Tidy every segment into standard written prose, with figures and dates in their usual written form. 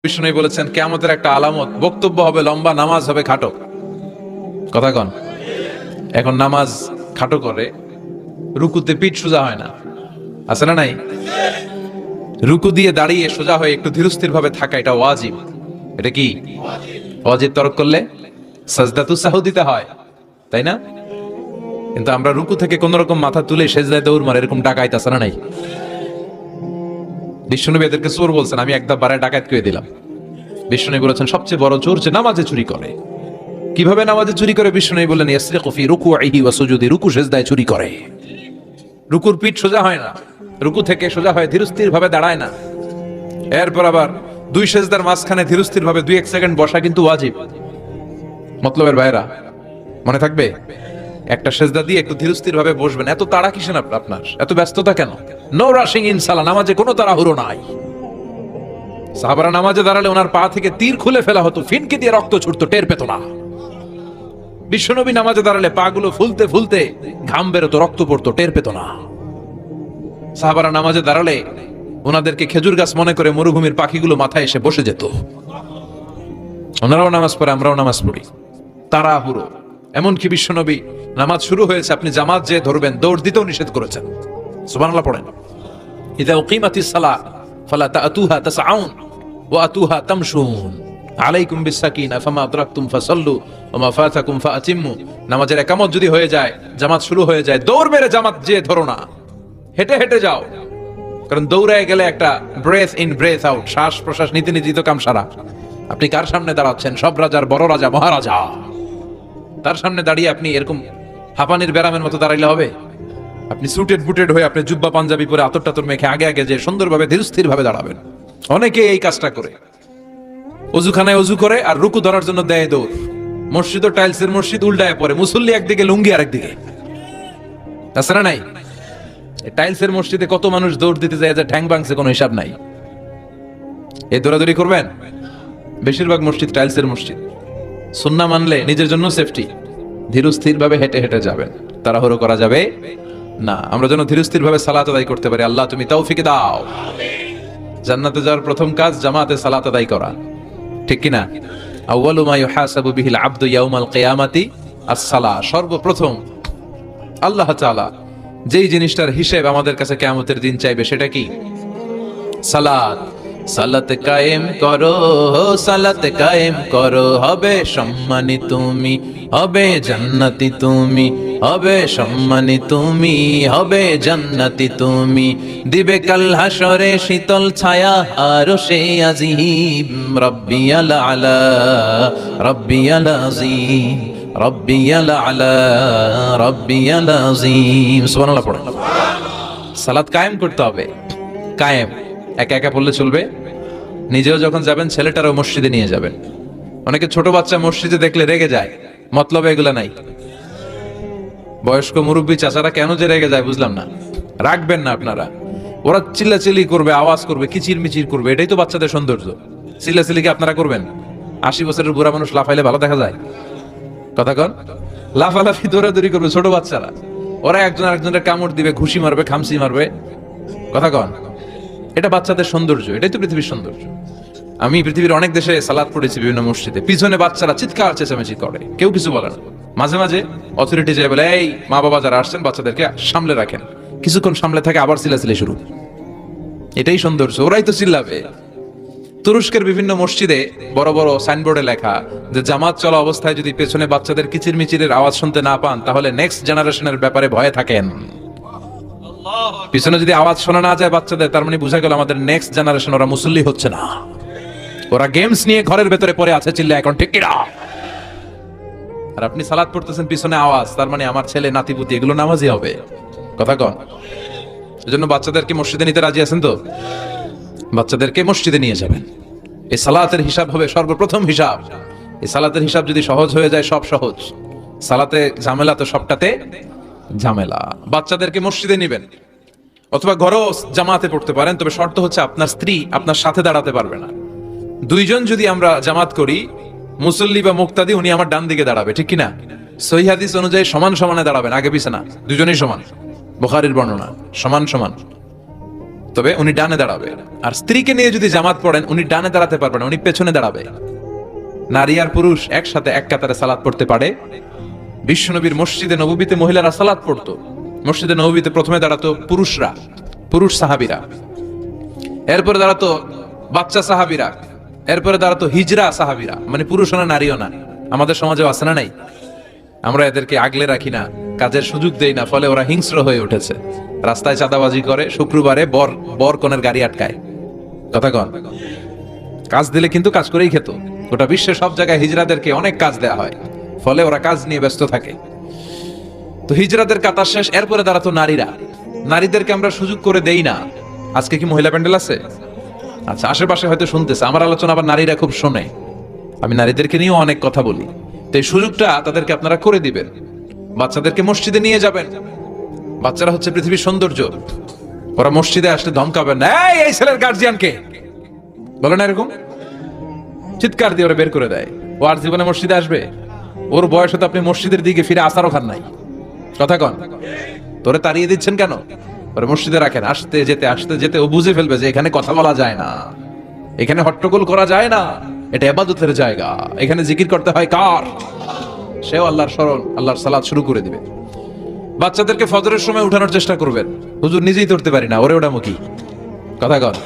বিষ্ণু বলেছেন কিয়ামতের একটা আলামত, বক্তব্য হবে লম্বা, নামাজ হবে খাটো। কথা কন। এখন নামাজ খাটো করে, রুকুতে পিঠ সোজা হয় না, আছে না নাই? রুকু দিয়ে দাঁড়িয়ে সোজা হয়ে একটু ধীরস্থির ভাবে থাকা, এটা ওয়াজিব। এটা কি ওয়াজিব? তরক করলে সাজদাতু সাহু দিতে হয়, তাই না? কিন্তু আমরা রুকু থেকে কোন রকম মাথা তুলে সেজদায় দৌড় মারে, এরকম ডাকাইত আছে না নাই? বিষ্ণুনবী এদেরকে চোর বলছেন, আমি একদম বারে ডাকাত করে দিলাম। বিষ্ণুনবী বলেছেন সবচেয়ে বড় চোর যে নামাজে চুরি করে। কিভাবে নামাজে চুরি করে? বিষ্ণুনবী বললেন ইয়াসরিকু ফি রুকুইহি ওয়া সুজুদি, রুকু সেজদায় চুরি করে। রুকুর পিঠ সোজা হয় না, রুকু থেকে সোজা হয়, ধীরস্থির ভাবে দাঁড়ায় না। এরপর আবার দুই সেজদার মাঝখানে ধীরস্থির ভাবে 2-1 সেকেন্ড বসা কিন্তু ওয়াজিব। মতলবের ভাইরা মনে থাকবে, একটা সেজদা দিয়ে একটু ধীরস্থির ভাবে বসবেন। এত তাড়া কিসের আপনার? এত ব্যস্ততা কেন? নো রাশিং ইন সালাহ, নামাজে কোনো তাড়াহুড়ো নাই। সাহাবারা নামাজে দাঁড়ালে ওনার পা থেকে তীর খুলে ফেলা হতো, ফিনকি দিয়ে রক্ত ছুটতো, টের পেত না। বিশ্বনবী নামাজে দাঁড়ালে পা গুলো ফুলতে ফুলতে ঘাম বেরোতো, রক্ত পড়তো, টের পেত না। সাহাবারা নামাজে দাঁড়ালে ওনাদেরকে খেজুর গাছ মনে করে মরুভূমির পাখিগুলো মাথায় এসে বসে যেত। ওনারাও নামাজ পড়ে, আমরাও নামাজ পড়ি, তাড়াহুড়ো। এমনকি বিশ্বনবী নামাজ শুরু হয়েছে, আপনি জামাত যে ধরবেন, দৌড় দিতেও নিষেধ করেছেন। সুবহানাল্লাহ পড়েন। ইযা উকিমাতিস সালাহ ফালা তা'তুহা তাসআউন ওয়া আতুহা তামশুন আলাইকুম বিসাকিনা ফামা আদরাকতুম ফাসাল্লু ওয়া মা ফাতাকুম ফাআতিম্মু। নামাজের ইকামত যদি হয়ে যায়, জামাত শুরু হয়ে যায়, দৌড় মেরে জামাত যে ধরো না, হেঁটে হেঁটে যাও। কারণ দৌড়ায় গেলে একটা ব্রেথ ইন ব্রেথ আউট, শ্বাস প্রশ্বাস নিতে নিতে তো কাম সারা। আপনি কার সামনে দাঁড়াচ্ছেন? সব রাজার বড় রাজা, মহারাজা। তার সামনে দাঁড়িয়ে আপনি এরকম হাঁপানির ব্যারামের মতো দাঁড়াইলে হবে? আপনি সুটেড বুটেড হয়ে, আপনি জুব্বা পাঞ্জাবি পরে আতর টাতর মেখে আগে আগে যে সুন্দরভাবে ধীরস্থির ভাবে দাঁড়াবেন। অনেকে এই কাজটা করে, অজুখানায় অজু করে আর রুকু ধরার জন্য দেয় দৌড়। মসজিদ ও টাইলসের মসজিদ, উল্টায় পড়ে, মুসল্লি একদিকে, লুঙ্গি আরেকদিকে। তাছাড়া নাই, টাইলসের মসজিদে কত মানুষ দৌড় দিতে যায় যে ঠ্যাং ভাঙছে, কোনো হিসাব নাই। এই দৌড়াদৌড়ি করবেন? বেশিরভাগ মসজিদ টাইলসের মসজিদ। সুন্নাহ মানলে নিজের জন্য সেফটি, ধীরস্থির ভাবে হেঁটে হেঁটে যাবেন, তাড়াহুড়ো করা যাবে না। আমরা যেন ধীরস্থির ভাবে সালাত আদায় করতে পারি, আল্লাহ তুমি তৌফিক দাও। জান্নাতে যাওয়ার প্রথম কাজ জামাতে সালাত আদায় করা, ঠিক কিনা? আউয়ালু মা ইউহাসাবু বিহিল আবদু ইয়াউমাল কিয়ামাতি আস-সালাহ। সর্বপ্রথম আল্লাহ তাআলা যেই জিনিসটার হিসেব আমাদের কাছে কিয়ামতের দিন চাইবে, সেটা কি? সালাত। সালাত কায়েম করো, সালাত কায়েম করো, হবে সম্মানী তুমি, হবে জান্নাতি তুমি, হবে সম্মানী তুমি, হবে জান্নাতি তুমি। দিবে কাল হাসরে শীতল ছায়া আরশে আজিম, রব্বিয়াল আলা, রব্বিয়াল আযীম, রব্বিয়াল আলা, রব্বিয়াল আযীম। সুবহানাল্লাহ পড়েন। সালাত কায়েম করতে হবে। কায়েম একা একা পড়লে চলবে? নিজেও যখন যাবেন, ছেলেটারও মসজিদে নিয়ে যাবেন। অনেকে ছোট বাচ্চা মসজিদে দেখলে রেগে যায়, মতলব এগুলা নাই। বয়স্ক মুরব্বী চাচারা কেন যে রেগে যায় বুঝলাম না। রাখবেন না আপনারা। ওরা চিল্লাচিল্লি করবে, আওয়াজ করবে, কিচির মিচির করবে, এটাই তো বাচ্চাদের সৌন্দর্য। চিল্লাচিল্লি কি আপনারা করবেন? 80 বছরের বুড়া মানুষ লাফাইলে ভালো দেখা যায়? কথা কন। লাফালাফি দৌড়াদৌড়ি করবে ছোট বাচ্চারা, ওরা একজন আরেকজনের কামড় দিবে, ঘুষি মারবে, খামসি মারবে। কথা কন। এটা বাচ্চাদের সৌন্দর্য, এটাই তো পৃথিবীর সৌন্দর্য। আমি পৃথিবীর অনেক দেশে সালাত পড়েছি, বিভিন্ন মসজিদে পিছনে বাচ্চারা চিৎকার চেঁচামেচি করে, কেউ কিছু বলে না। মাঝে মাঝে অথরিটি যায় বলে, এই মা বাবা যারা আসছেন বাচ্চাদেরকে সামলে রাখেন। কিছুক্ষণ সামলে থাকে, আবার চিল্লাচিল্লি শুরু। এটাই সৌন্দর্য, ওরাই তো চিল্লাবে। তুরস্কের বিভিন্ন মসজিদে বড় বড় সাইনবোর্ডে লেখা যে জামাত চলা অবস্থায় যদি পেছনে বাচ্চাদের কিচির মিচিরের আওয়াজ শুনতে না পান, তাহলে নেক্সট জেনারেশনের ব্যাপারে ভয়ে থাকেন। পিছনে যদি আওয়াজ শোনা না যায় বাচ্চাদের, তার মানে বোঝা গেল আমাদের নেক্সট জেনারেশন ওরা মুসল্লি হচ্ছে না, ওরা গেমস নিয়ে ঘরের ভেতরে পড়ে আছে, চিল্লা এখন ঠিক কিনা? আর আপনি সালাত পড়তেছেন, পিছনে আওয়াজ, তার মানে আমার ছেলে নাতিপুতি এগুলো নামাজি হবে। কথা কন। এজন্য বাচ্চাদেরকে মসজিদে নিতে রাজি আছেন তো? বাচ্চাদেরকে মসজিদে নিয়ে যাবেন। এই সালাতের হিসাব হবে সর্বপ্রথম হিসাব। এই সালাতের হিসাব যদি সহজ হয়ে যায়, সব সহজ। সালাতে ঝামেলা তো সবটাতে ঝামেলা। বাচ্চাদেরকে মসজিদে নিবেন, অথবা ঘরেও জামাতে পড়তে পারেন, তবে শর্ত হচ্ছে আপনার স্ত্রী আপনার সাথে দাঁড়াতে পারবে না। দুইজন যদি আমরা জামাত করি, মুসল্লি বা মুক্তাদি, উনি আমার ডান দিকে দাঁড়াবে, ঠিক কিনা? সহিহ হাদিস অনুযায়ী সমান সমানে দাঁড়াবেন, আগে পিছে না, দুজনেই সমান। বুখারীর বর্ণনা, সমান সমান। তবে উনি ডানে দাঁড়াবে। আর স্ত্রীকে নিয়ে যদি জামাত পড়েন, উনি ডানে দাঁড়াতে পারবেন না, উনি পেছনে দাঁড়াবে। নারী আর পুরুষ একসাথে এক কাতারে সালাত পড়তে পারে। বিশ্বনবীর মসজিদে নববীতে মহিলারা সালাত পড়তো। মসজিদে নববীতে প্রথমে দাঁড়াতো পুরুষরা, পুরুষ সাহাবীরা, এরপরে দাঁড়াতো বাচ্চা সাহাবীরা, এরপরে দাঁড়াতো হিজরা সাহাবীরা, মানে পুরুষও না নারীও না। আমাদের সমাজেও আছে না নাই? আমরা এদেরকে আগলে রাখি না, কাজের সুযোগ দেই না, ফলে ওরা হিংস্র হয়ে উঠেছে। রাস্তায় চাঁদাবাজি করে, শুক্রবারে বর কনের গাড়ি আটকায়। কথা কন, কাজ দিলে কিন্তু কাজ করেই খেত। গোটা বিশ্বের সব জায়গায় হিজরাদেরকে অনেক কাজ দেয়া হয়, ফলে ওরা কাজ নিয়ে ব্যস্ত থাকে। তো হিজরাদের কাতার শেষ, এরপরে দাঁড়াতো নারীরা। নারীদেরকে আমরা সুযোগ করে দেই না। আজকে কি মহিলা প্যান্ডেল আছে? আচ্ছা, আশেপাশে হয়তো শুনতেছে আমার আলোচনা, আবার নারীরা খুব শোনে। আমি নারীদেরকে নিয়েও অনেক কথা বলি। তো এই সুযোগটা তাদেরকে আপনারা করে দিবেন। বাচ্চাদেরকে মসজিদে নিয়ে যাবেন। বাচ্চারা হচ্ছে পৃথিবীর সৌন্দর্য। ওরা মসজিদে আসলে ধমকাবেন না, এই ছেলের গার্জিয়ানকে বলে না, এরকম চিৎকার দিয়ে ওরা বের করে দেয়। ও আর জীবনে মসজিদে আসবে? ওর বয়স হতে আপনি মসজিদের দিকে ফিরে আসারও খান নাই। কথা কন, তোরে তাড়িয়ে দিচ্ছেন কেন? ওরা মসজিদে রাখেন। আসতে যেতে ও বুঝে ফেলবে যে এখানে কথা বলা যায় না, এখানে হট্টগোল করা যায় না, এটা ইবাদতের জায়গা, এখানে জিকির করতে হয় কার? সেও আল্লাহর স্মরণ, আল্লাহর সালাত শুরু করে দিবে। বাচ্চাদেরকে ফজরের সময় উঠানোর চেষ্টা করবেন। হুজুর নিজেই ধরতে পারি না, ওরে ওঠামো কি? কথা কন,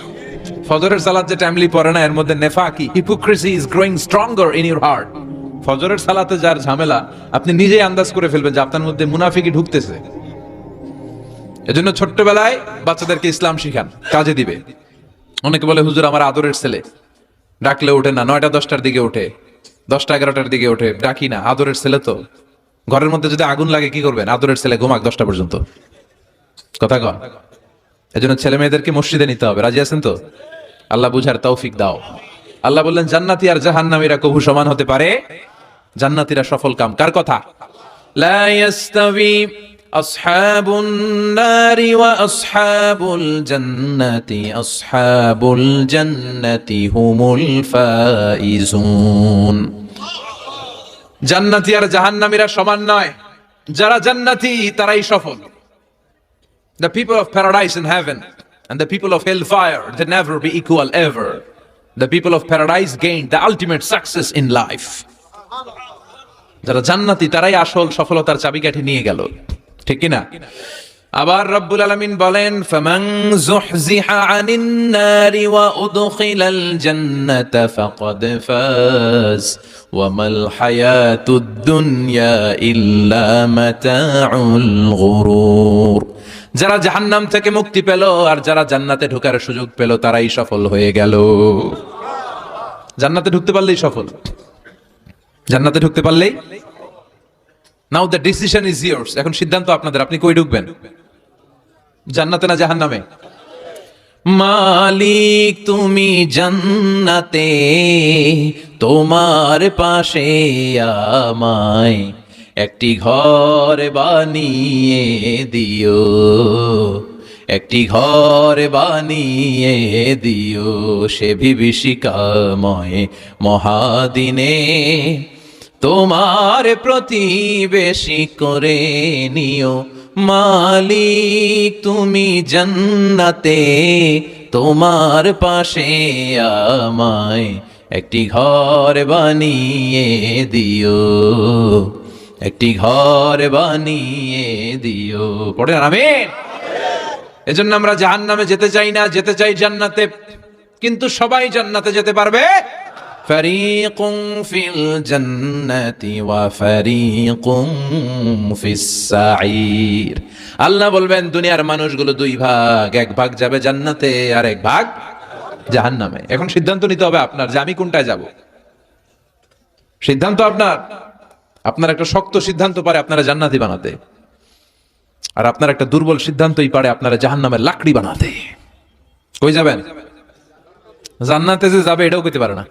ফজরের সালাত যে টাইমলি পড়ে না, এর মধ্যে নেফাকি, hypocrisy is growing stronger in your heart. ফজরের সালাতে যার ঝামেলা, আপনি নিজেই আন্দাজ করে ফেলবেন যে আপনার মধ্যে মুনাফিকি ঢুকতেছে। এজন্য ছোট্টবেলায় বাচ্চাদেরকে ইসলাম শিখান, কাজে দিবে। অনেকে বলে হুজুর আমার আদরের ছেলে, ডাকলে ওঠে না, 9টা 10টার দিকে ওঠে, 10টা 11টার দিকে ওঠে, ডাকি না। আদরের ছেলে তো। ঘরের মধ্যে যদি আগুন লাগে কি করবেন? আদরের ছেলে ঘুমাক 10টা পর্যন্ত। কথা কন, এজন্য ছেলে মেয়েদেরকে মসজিদে নিতে হবে। রাজি আছেন তো? আল্লাহ বুঝার তৌফিক দাও। আল্লাহ বললেন জান্নাতি আর জাহান্নামীরা কবু সমান হতে পারে? জান্নাতীরা সফল কাম। কার কথা? লা ইয়াস্তাবি আসহাবুন নারি ওয়া আসহাবুল জান্নাতি হুমুল ফাইজুন। জান্নাতি আর জাহান্নামীরা সমান নয়। যারা জান্নাতি তারাই সফল। The people of paradise in heaven and the people of hellfire, they never be equal ever. The people of paradise gained the ultimate success in life. যারা জান্নাতি তারাই আসল সফলতার চাবিকাঠি নিয়ে গেল, ঠিক কি না? আবার রব্বুল আলামিন বলেন, ফামান যুহজিহা আনিন নারি ওয়া উদখিলাল জান্নাতা ফাকাদ ফাজ ওয়া মাল হায়াতুদ দুনিয়া ইল্লা মাতাউল গুরুর। যারা জাহান্নাম থেকে মুক্তি পেল আর যারা জান্নাতে ঢোকার সুযোগ পেল, তারাই সফল হয়ে গেল। জান্নাতে ঢুকতে পারলেই সফল। জান্নাতে ঢুকতে পারলেই। নাও দ্য ডিসিশন ইজ ইয়ার্স। এখন সিদ্ধান্ত আপনাদের, আপনি কই ঢুকবেন? জান্নাতে না জাহান্নামে? মালিক তুমি জান্নাতে, তোমার পাশে আমায় একটি ঘর বানিয়ে দিও, একটি ঘর বানিয়ে দিও সে বিভীষিকাময় মহাদিনে, তোমার প্রতিবেশী করে নিও। মালিক তুমি জান্নাতে, তোমার পাশে আমায় একটি ঘর বানিয়ে দিও, একটি ঘর বানিয়ে দিও। পড়েন আমিন। এজন্য আমরা জাহান্নামে যেতে চাই না, যেতে চাই জান্নাতে। কিন্তু সবাই জান্নাতে যেতে পারবে? ফারিকুম ফিল জান্নাতি ওয়া ফারিকুম ফিস সাঈর। আল্লাহ বলবেন দুনিয়ার মানুষগুলো দুই ভাগ, এক ভাগ যাবে জান্নাতে আর এক ভাগ জাহান্নামে। এখন সিদ্ধান্ত নিতে হবে আপনার যে আমি কোনটায় যাব। সিদ্ধান্ত আপনার। আপনার একটা শক্ত সিদ্ধান্ত পারে আপনারা জান্নাতি বানাতে, আর আপনার একটা দুর্বল সিদ্ধান্তই পারে আপনারা জাহান্নামের লাকড়ি বানাতে। কই যাবেন? জান্নাতে যে যাবে এটাও কইতে পারে না।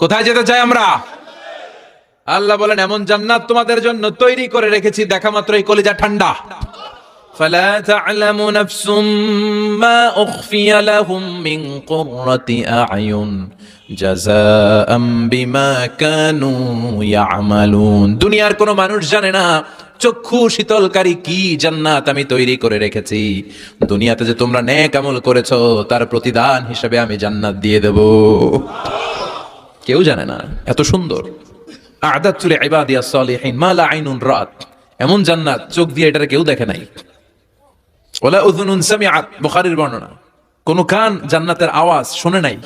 কোথায় যেতে চাই আমরা? আল্লাহ বলেন এমন জান্নাত তোমাদের জন্য তৈরি করে রেখেছি, দেখা মাত্রই কলিজা ঠান্ডা। ফালা তা'লামু নাফসুম মা উখফিয়া লাহুম মিন কুররাতি আ'য়ুন জাযাআম বিমা কানু ইয়ামালুন। দুনিয়ার কোনো মানুষ জানে না চক্ষু শীতলকারী কি জান্নাত আমি তৈরি করে রেখেছি, দুনিয়াতে যে তোমরা নেক আমল করেছো তার প্রতিদান হিসেবে আমি জান্নাত দিয়ে দেব। কেউ জানে না এত সুন্দর। আ'দাতু লিইবাদিয়াস সালিহিন মা লা আইনুন রাত, এমন জান্নাত চোখ দিয়ে এটা কেউ দেখে নাই। ওয়ালা উযুনুন সামিআত, বুখারীর বর্ণনা, কোন কান জান্নাতের আওয়াজ শুনে নাই।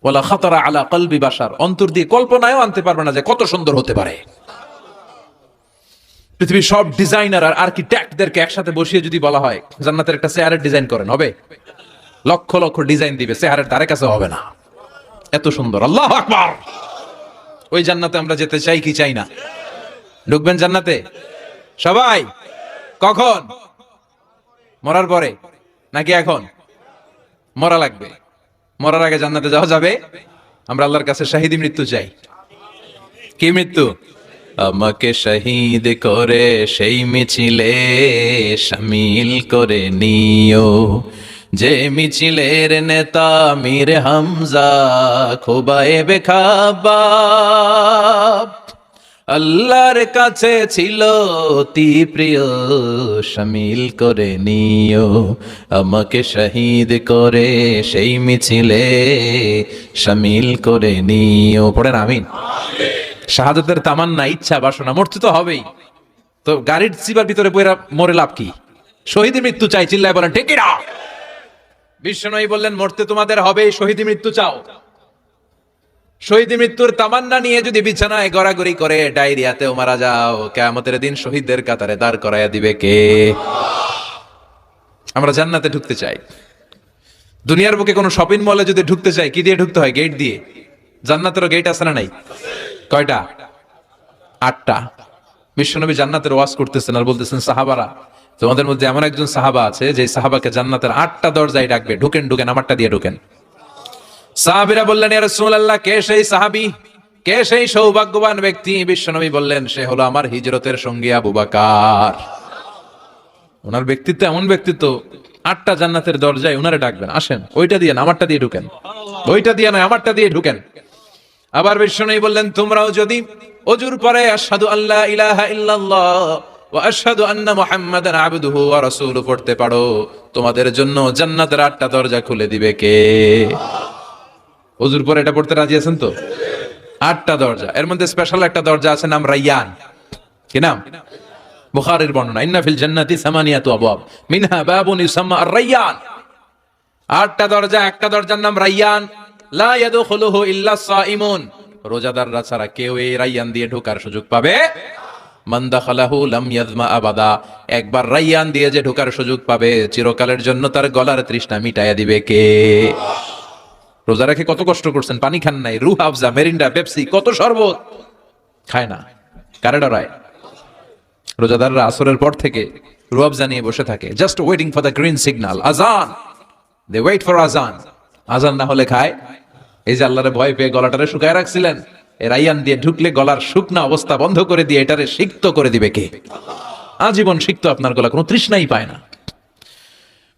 ওয়ালা খাতারা আলা কলবি বাশার, অন্তর দিয়ে কল্পনায়ও আনতে পারবে না যে কত সুন্দর হতে পারে। পৃথিবীর সব ডিজাইনার আর আর্কিটেক্টদেরকে একসাথে বসিয়ে যদি বলা হয় জান্নাতের একটা চেয়ারের ডিজাইন করেন, হবে? লক্ষ লক্ষ ডিজাইন দিবে, চেয়ারের ধারে কাছে হবে না, এত সুন্দর। আল্লাহু আকবার। ওই জান্নাতে আমরা যেতে চাই কি চাই না? ঢুকবেন জান্নাতে সবাই? কখন? মরার পরে নাকি এখন? মরা লাগবে, মরার আগে জান্নাতে যাওয়া যাবে? আমরা আল্লাহর কাছে শাহিদি মৃত্যু চাই। কি মৃত্যু? আমাকে শহীদ করে সেই মিছিলে শামিল করে নিও, যে মিছিলের নেতা মীর হামজা খোবায়েবে খাব্বাব, আল্লাহর কাছে ছিল অতি প্রিয়, শামিল করে নিও, আমাকে শহীদ করে সেই মিছিলে শামিল করে নিও। পড়েন আমিন। শাহাদাতের তামান্না, ইচ্ছা, বাসনা, মরতে তো হবেই, তো গাড়ির চিবার ভিতরে বইরা মরে লাভ কি? শহীদ মৃত্যু চাই, চিল্লায় বলেন ঠিক না? বিশ্বনবী বললেন মরতে তোমাদের হবে, শহীদ মৃত্যু চাও। শহীদ মৃত্যুর তামান্না নিয়ে যদি বিছানায় গড়াগড়ি করে ডায়রিয়াতেও মারা যাও, কিয়ামতের দিন শহীদদের কাতারে দাঁড় করাইয়া দিবে কে? আমরা জান্নাতে ঢুকতে চাই। দুনিয়ার বুকে কোনো শপিং মলে যদি ঢুকতে চাই, কি দিয়ে ঢুকতে হয়? গেট দিয়ে। জান্নাতেরও গেট আছে না নাই? কয়টা? 8টা। বিশ্বনবী জান্নাতের ওয়াজ করতেছেন আর বলতেছেন, সাহাবারা, তোমাদের মধ্যে এমন একজন সাহাবা আছে যে সাহাবাকে জান্নাতের 8টা দরজায় ডাকবে, ঢুকেন ঢুকেন, আমারটা দিয়ে ঢুকেন। সাহাবীরা বললেন, ইয়া রাসূলুল্লাহ, কে সেই সাহাবী, কে সেই সৌভাগ্যবান ব্যক্তি? বিশ্বনবী বললেন, সে হলো আমার হিজরতের সঙ্গী আবু বকর। ওনার ব্যক্তিত্ব এমন ব্যক্তিত্ব, 8টা জান্নাতের দরজায় ওনারে ডাকবেন, আসেন ওইটা দিয়ে না আমারটা দিয়ে ঢুকেন, ওইটা দিয়ে না আমারটা দিয়ে ঢুকেন। আবার বিশ্বনবী বললেন, তোমরাও যদি ওযুর পরে আশহাদু আল্লা ইলাহা ইল্লাল্লাহ ওয়া আশহাদু আন্না মুহাম্মাদান আবদুহু ওয়া রাসূলুহু পড়তে পারো, তোমাদের জন্য জান্নাতের 8টা দরজা খুলে দিবে কে? ওযুর পরে এটা পড়তে রাজি আছেন তো? 8টা দরজা, এর মধ্যে স্পেশাল একটা দরজা আছে, নাম রায়্যান। কি নাম? বুখারীর বর্ণনা, ইন্না ফিল জান্নাতি সামানিয়াতু আবওয়াব মিনহা বাবুন ইউসাম্মা আর-রায়্যান। 8টা দরজা, একটা দরজার নাম রায়্যান। লা ইয়াদখুলুহু ইল্লা সাইমুন, রোজাদাররা ছাড়া কেউ এই রায়্যান দিয়ে ঢোকার সুযোগ পাবে? মান দাখালাহু লাম ইয়াযমা আবাদা, একবার রায়্যান দিয়ে যে ঢোকার সুযোগ পাবে, চিরকালের জন্য তার গলার তৃষ্ণা মিটাইয়া দিবে কে? রোজা রেখে কত কষ্ট করছেন, পানি খান নাই, রুহ আফজা, মেরিন্ডা, পেপসি, কত শরবত খায় না, কারে ডরায়? রোজাদাররা আসরের পর থেকে রুহ আফজা নিয়ে বসে থাকে, just waiting for the green signal, আজান, দে ওয়েট ফর আজান। আজান না হলে খায়? এই যে আল্লাহরে ভয় পেয়ে গলাটারে শুকায় রাখছিলেন, এ রায়্যান দিয়ে ঢুকলে গলার শুকনা অবস্থা বন্ধ করে দিয়ে এটারে সিক্ত করে দিবে কে? আজীবন সিক্ত, আপনার গলা কোনো তৃষ্ণাই পায় না।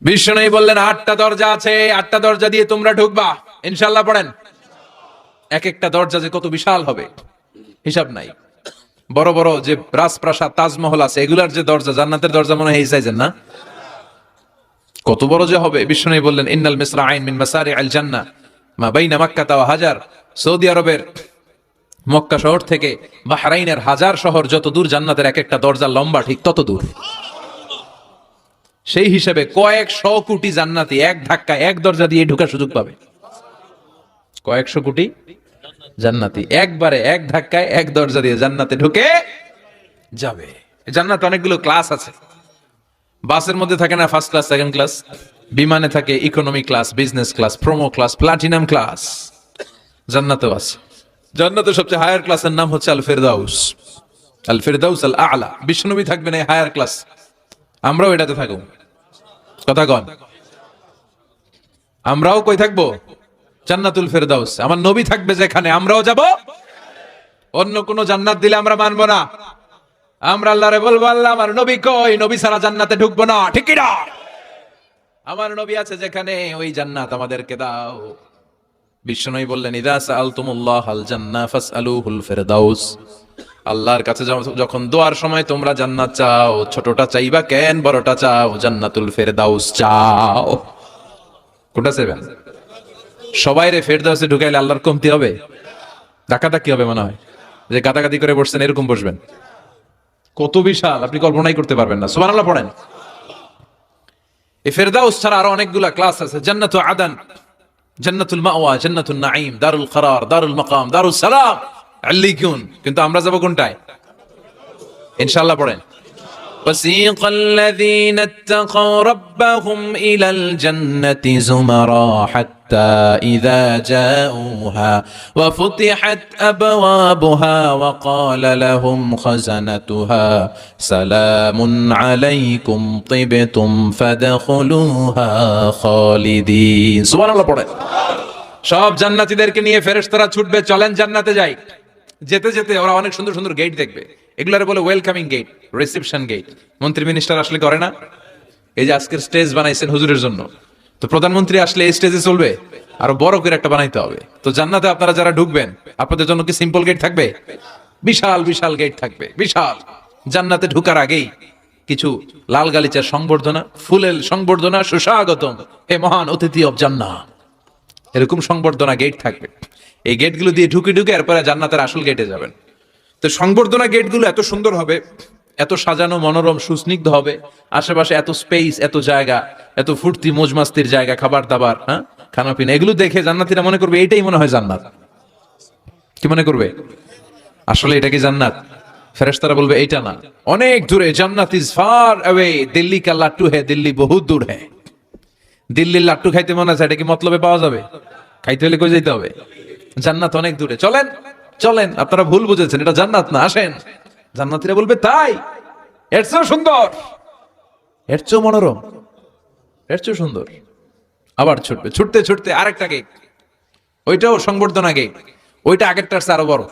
বিশ্বনবী বললেন, 8টা দরজা আছে, 8টা দরজা দিয়ে তোমরা ঢুকবা ইনশাআল্লাহ। পড়েন। এক একটা দরজা যে কত বিশাল হবে হিসাব নাই। বড় বড় যে রাজপ্রাসাদ, তাজমহল আছে, এগুলার যে দরজা, জান্নাতের দরজা মনে হয় এই সাইজের না? কত বড় যে হবে। বিশ্বনবী বললেন, ইন্নাল মিসরাইন মিন মাসারিআল জান্নাহ মা বাইনা মাক্কাহ ওয়া হাজার, সৌদি আরবের মক্কা শহর থেকে বাহরাইনের হাজার শহর যত দূর, জান্নাতের এক একটা দরজা লম্বা ঠিক তত দূর। সেই হিসেবে কয়েকশো কোটি জান্নাতি এক ধাক্কায় এক দরজা দিয়ে ঢোকার সুযোগ পাবে। কয়েকশো কোটি জান্নাতি একবারে এক ধাক্কায় এক দরজা দিয়ে জান্নাতে ঢুকে যাবে। জান্নাতে অনেকগুলো ক্লাস আছে। বাসের মধ্যে থাকে না ফার্স্ট ক্লাস, সেকেন্ড ক্লাস? বিমানে থাকে economy class, business class, promo class, platinum class. জান্নাতেও আছে। জান্নাতের সবচেয়ে হায়ার ক্লাসের নাম হচ্ছে আল ফেরদাউস। আল ফেরদাউস আল আ'লা। বিশ্বনবী থাকবেন এই হায়ার ক্লাস, আমরাও এটাতে থাকবো। কথা কন, আমরাও কই থাকবো? জান্নাতুল ফেরদাউস। আমার নবী থাকবে যেখানে, আমরাও যাব। অন্য কোন জান্নাত দিলে আমরা মানবো না। আমরা আল্লাহরে বলবো, আল্লাহ আমার নবী কই? নবী ছাড়া জান্নাতে ঢুকবো না, ঠিক কি না? আমার নবী আছে যেখানে, ওই জান্নাত আমাদেরকে দাও। বিশ্বনবী বললেন, ইযা সাআলতুমুল্লাহ আল জান্নাহ ফাসআলুহুল ফিরদাউস। আল্লাহর কাছে যখন দোয়ার সময় তোমরা জান্নাত চাও, ছোটটা চাইবা কেন, বড়টা চাও, জান্নাতুল ফেরদাউস চাও। কোনটা চাইবেন? সবাই রে ফেরদাউসে ঢুকাইলে আল্লাহর কমতি হবে? ডাকাডাকি হবে মনে হয়, যে গাদাগাদি করে বসছেন এরকম বসবেন। কত বিশাল আপনি কল্পনাই করতে পারবেন না। সুবহানাল্লাহ পড়েন। এই ফেরদাউস ছাড়া আরো অনেকগুলা ক্লাস আছে। জান্নাতুল আদান, জান্নাতুল মাওয়া, জান্নাতুল নাঈম, দারুল করার, দারুল মাকাম, দারুস সালাম, আল্লিকুন। কিন্তু আমরা যাব কোনটায়? ইনশাআল্লাহ পড়েন। وسيق الذين اتقوا ربهم إلى الجنة زمرا حتى إذا جاءوها وفتحت أبوابها وقال لهم خزنتها سلام عليكم طبتم فادخلوها خالدين سبحان الله পড়ে। সব জান্নাতীদেরকে নিয়ে ফেরেশতারা ছুটবে, চলেন জান্নাতে যাই। যেতে যেতে ওরা অনেক সুন্দর সুন্দর গেট দেখবে, এগুলারে বলে ওয়েলকামিং গেট, রিসেপশন গেট। মন্ত্রী মিনিস্টার আসলে করে না? এই যে আজকের স্টেজ বানাইছেন হুজুরের জন্য, তো প্রধানমন্ত্রী আসলে এই স্টেজে চলবে, আরো বড় করে একটা বানাইতে হবে। তো জান্নাতে আপনারা যারা ঢুকবেন, আপনাদের জন্য কি সিম্পল গেট থাকবে? বিশাল বিশাল গেট থাকবে, বিশাল। জান্নাতে ঢুকার আগেই কিছু লাল গালিচার সংবর্ধনা, ফুলের সংবর্ধনা, সুস্বাগতম হে মহান অতিথি অব জান্নাহ, এরকম সংবর্ধনা গেট থাকবে। এই গেটগুলো দিয়ে ঢুকে ঢুকে এরপরে জান্নাতের আসল গেটে যাবেন। তো সংবর্ধনা গেটগুলো এত সুন্দর হবে, এত সাজানো, মনোরম, সুস্নিগ্ধ হবে, আশেপাশে এত স্পেস, এত জায়গা, এত ফুর্তি মজমাস্তির জায়গা, খাবার দাবার, হ্যাঁ, খানা পিনা, এগুলো দেখে জান্নাতীরা মনে করবে এইটাই মনে হয় জান্নাত। কি মনে করবে? আসলে এটা কি জান্নাত? ফেরেশতারা বলবে এইটা না, অনেক দূরে। জান্নাত ইজ ফার অ্যাওয়ে, দিল্লি কা লাট্টু হ্যায়, দিল্লি বহুত দূর হ্যায়। দিল্লির লাট্টু খাইতে মনে আছে, এটা কি মতলবে পাওয়া যাবে? খাইতে হলে কই যেতে হবে? জান্নাত অনেক দূরে, চলেন চলেন। আপনারা ভুল বুঝেছেন, এটা জান্নাত না, আসেন। জান্নাতীরা বলবে তাই? এর চেয়েও সুন্দর, এর চেয়েও মনোরম, এর চেয়েও সুন্দর। আবার ছুটবে, ছুটতে ছুটতে আরেকটা গেট, ওইটাও সংবর্ধনা গেট। ওইটা আগেরটার চেয়ে আরো বড়,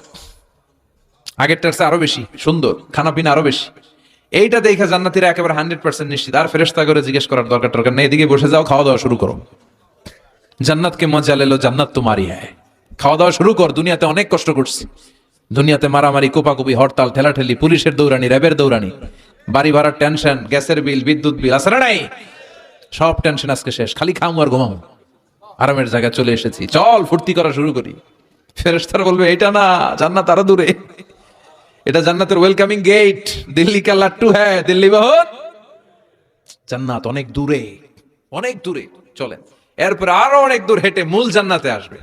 আগেরটার চেয়ে আরো বেশি সুন্দর, খানা পিনা আরো বেশি। এইটা দেখে জান্নাতীরা একেবারে 100% নিশ্চিত, আর ফেরেশতা করে জিজ্ঞেস করার দরকার নেই, এদিকে বসে যাও, খাওয়া দাওয়া শুরু করো। জান্নাতকে মজা লেলো, জান্নাত তোমারই হ্যায়। খাওয়া দাওয়া শুরু কর, দুনিয়াতে অনেক কষ্ট করছি, দুনিয়াতে মারামারি, কোপাকুপি, হরতাল, ঠেলাঠেলি, পুলিশের দৌড়ানি, র্যাবের দৌড়ানি, বাড়ি ভাড়ার টেনশন, গ্যাসের বিল, বিদ্যুৎ বিল, আছে না নাই? সব টেনশন আজকে শেষ, খালি খামু আর ঘুমাবো, আরামের জায়গায় চলে এসেছি, চল ফুর্তি করা শুরু করি। ফেরেশতারা বলবে এটা না, জান্নাত আরো দূরে, এটা জান্নাতের ওয়েলকামিং গেট, দিল্লি কা লাট্টু হ্যায়, দিল্লি বহুত, জান্নাত অনেক দূরে, অনেক দূরে, চলেন। এরপর আরো অনেক দূর হেঁটে মূল জান্নাতে আসবে।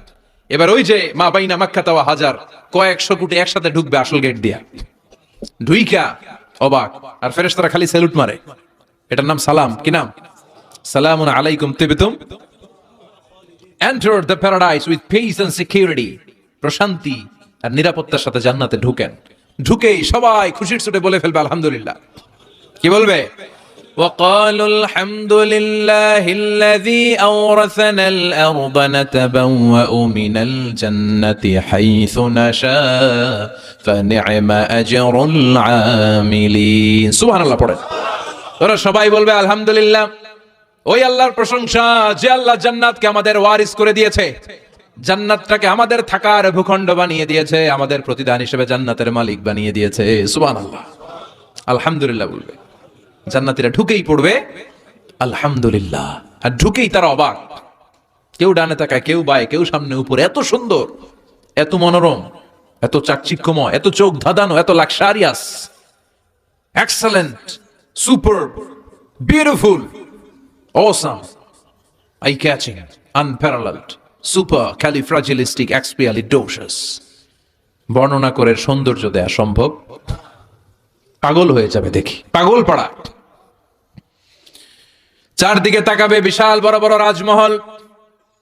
এবার ওই যে মা বাইনা মাক্কা তাওয়া হাজার, কয়েকশো কোটি একসাথে ঢুকবে আসল গেট দিয়া, ঢুইকা অবাক, আর ফেরেশতারা খালি স্যালুট মারে। এটার নাম সালাম। কি নাম? সালামুন আলাইকুম তিবতুম, enter the paradise with peace and security. প্রশান্তি আর নিরাপত্তার সাথে জান্নাতে ঢুকেন। ঢুকেই সবাই খুশির চোটে বলে ফেলবে আলহামদুলিল্লাহ। কি বলবে? وقالوا الحمد لله الذي أورثنا الأرض نتبوأ من الجنة حيث نشاء فنعم أجر العاملين سبحان الله পড়ে। ওরা সবাই বলবে আলহামদুলিল্লাহ, ওই আল্লাহর প্রশংসা যে আল্লাহ জান্নাতকে আমাদের ওয়ারিস করে দিয়েছে, জান্নাতটাকে আমাদের থাকার ভূখণ্ড বানিয়ে দিয়েছে, আমাদের প্রতিদান হিসেবে জান্নাতের মালিক বানিয়ে দিয়েছে। সুবহানাল্লাহ, আলহামদুলিল্লাহ বলবে। জান্নাতীরা ঢুকেই পড়বে আলহামদুলিল্লাহ, আর ঢুকেই তারা অবাক, কেউ ডানে তাকায়, কেউ বায়ে, কেউ সামনে উপরে, এত সুন্দর, এত মনোরম, এত চাকচিক্যময়, এত চোখ ধাঁধানো, এত luxurious, excellent, super, beautiful, awesome, eye catching, unparalleled, supercalifragilisticexpialidocious. বর্ণনা করে সৌন্দর্য দেয়া সম্ভব? পাগল হয়ে যাবে দেখি, পাগল পাড়া। চারদিকে তাকাবে, বিশাল বড় বড় রাজমহল,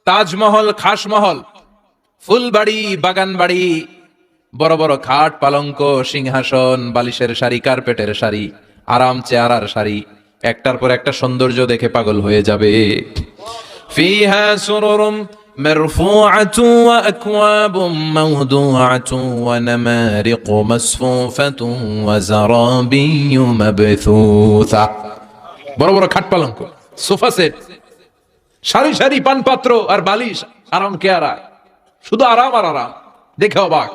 তাজমহল, খাসমহল, ফুলবাড়ি, বাগান বাড়ি, বড় বড় খাট, পালঙ্ক, সিংহাসন, বালিশের সারি, কার্পেটের সারি, আরাম চেয়ারার সারি, একটার পর একটা সৌন্দর্য দেখে পাগল হয়ে যাবে। ফিহা সুরুরুম مرفوعة وأكواب موضوعة ونمارق مصفوفة وزرابي مبثوثة। বড় বড় খাট পালঙ্ক, সোফা সেট, সারি সারি পানপাত্র আর বালিশ, আরাম কেয়ারা, শুধু আরাম আর আরাম, দেখে অবাক।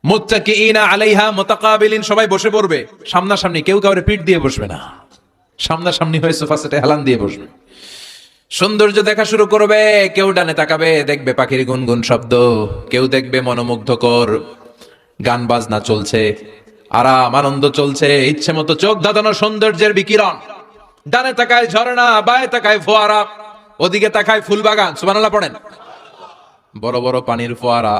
মুত্তাকিইনা আলাইহা মুতাকাবিলিন, সবাই বসে পড়বে সামনাসামনি, কেউ কাউরে পিঠ দিয়ে বসবে না, সামনাসামনি হয়ে সোফা সেটে হেলান দিয়ে বসবে। সৌন্দর্য দেখা শুরু করবে, কেউ ডানে তাকাবে দেখবে পাখির গুনগুন শব্দ, কেউ দেখবে মনোমুগ্ধকর গান বাজনা চলছে, আরাম আনন্দ চলছে, ইচ্ছে মতো চোখ ধাঁধানো সৌন্দর্যের বিকিরণ। ডানে তাকায় ঝর্ণা, বায়ে তাকায় ফোয়ারা, ওদিকে তাকায় ফুলবাগান। সুবহানাল্লাহ পড়েন। বড় বড় পানির ফোয়ারা